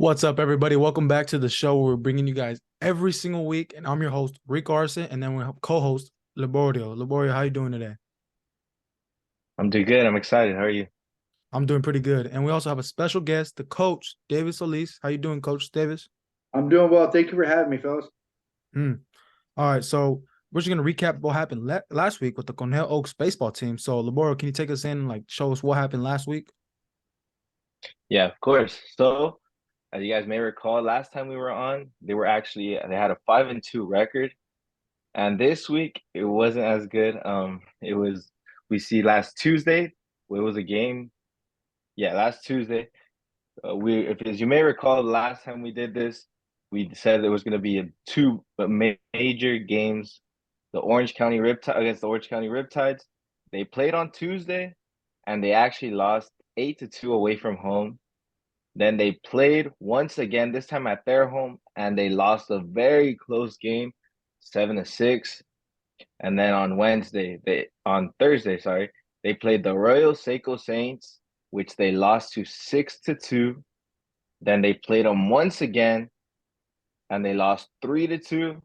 What's up, everybody? Welcome back to the show. We're bringing you guys every single week, and I'm your host, Rick Arson, and then we have co-host Laborio. Laborio, how you doing today? I'm doing good. I'm excited. How are you? I'm doing pretty good. And we also have a special guest, the coach, David Solis. How you doing, Coach Davis? I'm doing well. Thank you for having me, fellas. Hmm. All right, so we're just gonna recap what happened last week with the Cornell Oaks baseball team. So, Laborio, can you take us in and show us what happened last week? Yeah, of course. So, as you guys may recall, last time we were on, they had a 5-2 record, and this week it wasn't as good. It was we see last Tuesday, it was a game. Yeah, last Tuesday, we if as you may recall, the last time we did this, we said there was going to be two major games, the Orange County Riptide against the Orange County Riptides. They played on Tuesday, and they actually lost 8-2 away from home. Then they played once again, this time at their home, and they lost a very close game, 7-6. And then on Thursday, sorry, they played the Royal Seiko Saints, which they lost to 6-2. Then they played them once again, and they lost 3-2.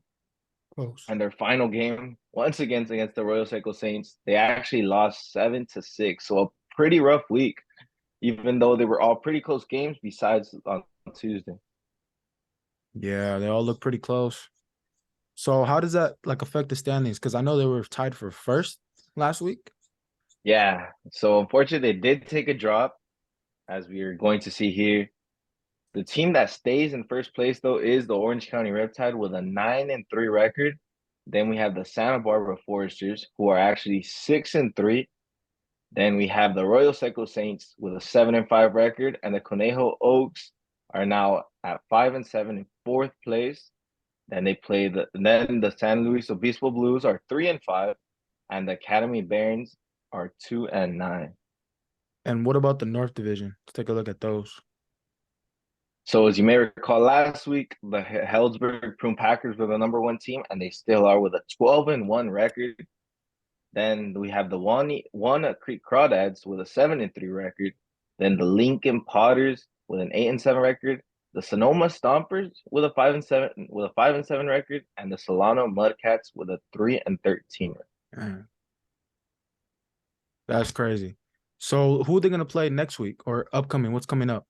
Close. And their final game, once again against the Royal Seiko Saints, they actually lost 7-6. So a pretty rough week, even though they were all pretty close games besides on Tuesday. Yeah, they all look pretty close. So, how does that affect the standings? Because I know they were tied for first last week. Yeah. So unfortunately, they did take a drop, as we are going to see here. The team that stays in first place, though, is the Orange County Riptide with a 9-3 record. Then we have the Santa Barbara Foresters, who are actually 6-3. Then we have the Royal Seco Saints with a 7-5 record, and the Conejo Oaks are now at 5-7 in fourth place. Then the San Luis Obispo Blues are 3-5, and the Academy Barons are 2-9. And what about the North Division? Let's take a look at those. So as you may recall, last week the Heldsburg Prune Packers were the number one team, and they still are with a 12-1 record. Then we have the Walnut Creek Crawdads with a 7-3 record. Then the Lincoln Potters with an 8-7 record. The Sonoma Stompers with a 5-7 record, and the Solano Mudcats with a 3-13 record. Man, that's crazy. So, who are they going to play next week or upcoming? What's coming up?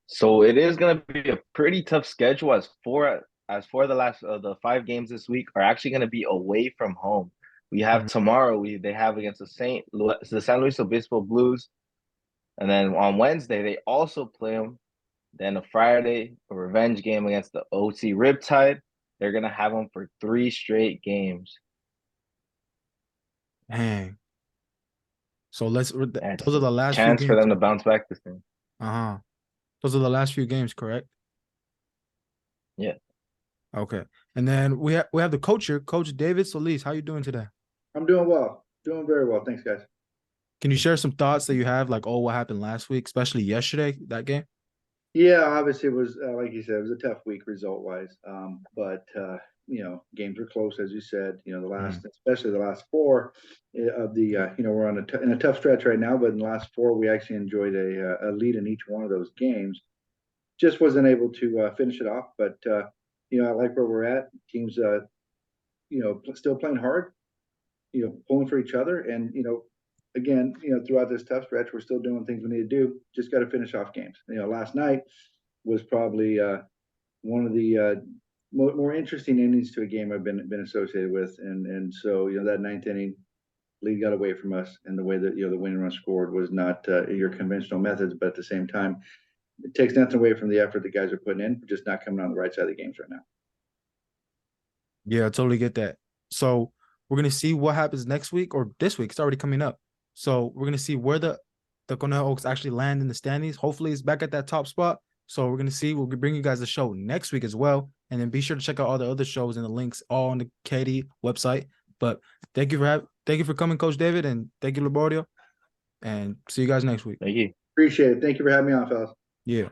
So it is going to be a pretty tough schedule as for the 5 games this week are actually going to be away from home. We have Mhm. tomorrow they have against the San Luis Obispo Blues, and then on Wednesday they also play them. Then a Friday, a revenge game against the OC Riptide. They're going to have them for 3 straight games. Dang. So And those it's are a the last few chance for games. them to bounce back this thing. Uh-huh. Those are the last few games, correct? Yeah. Okay. And then we have the coach here, Coach David Solis. How you doing today? I'm doing well. Doing very well. Thanks, guys. Can you share some thoughts that you have, what happened last week, especially yesterday, that game? Yeah, obviously it was like you said, it was a tough week result wise. But games were close as you said. Mhm. Especially the last four of the we're on in a tough stretch right now. But in the last four, we actually enjoyed a lead in each one of those games. Just wasn't able to finish it off. But I like where we're at. Teams, still playing hard. Pulling for each other. And, again, throughout this tough stretch, we're still doing things we need to do. Just got to finish off games. Last night was probably one of the more interesting innings to a game I've been associated with. And so, that ninth inning lead got away from us, and the way that, the winning run scored was not your conventional methods. But at the same time, it takes nothing away from the effort the guys are putting in, just not coming on the right side of the games right now. Yeah, I totally get that. So we're gonna see what happens next week or this week. It's already coming up. So we're gonna see where the Cornell Oaks actually land in the standings. Hopefully, it's back at that top spot. So we're gonna see. We'll bring you guys the show next week as well, and then be sure to check out all the other shows and the links all on the KD website. But thank you for coming, Coach David, and thank you, Labordio, and see you guys next week. Thank you. Appreciate it. Thank you for having me on, fellas. Yeah.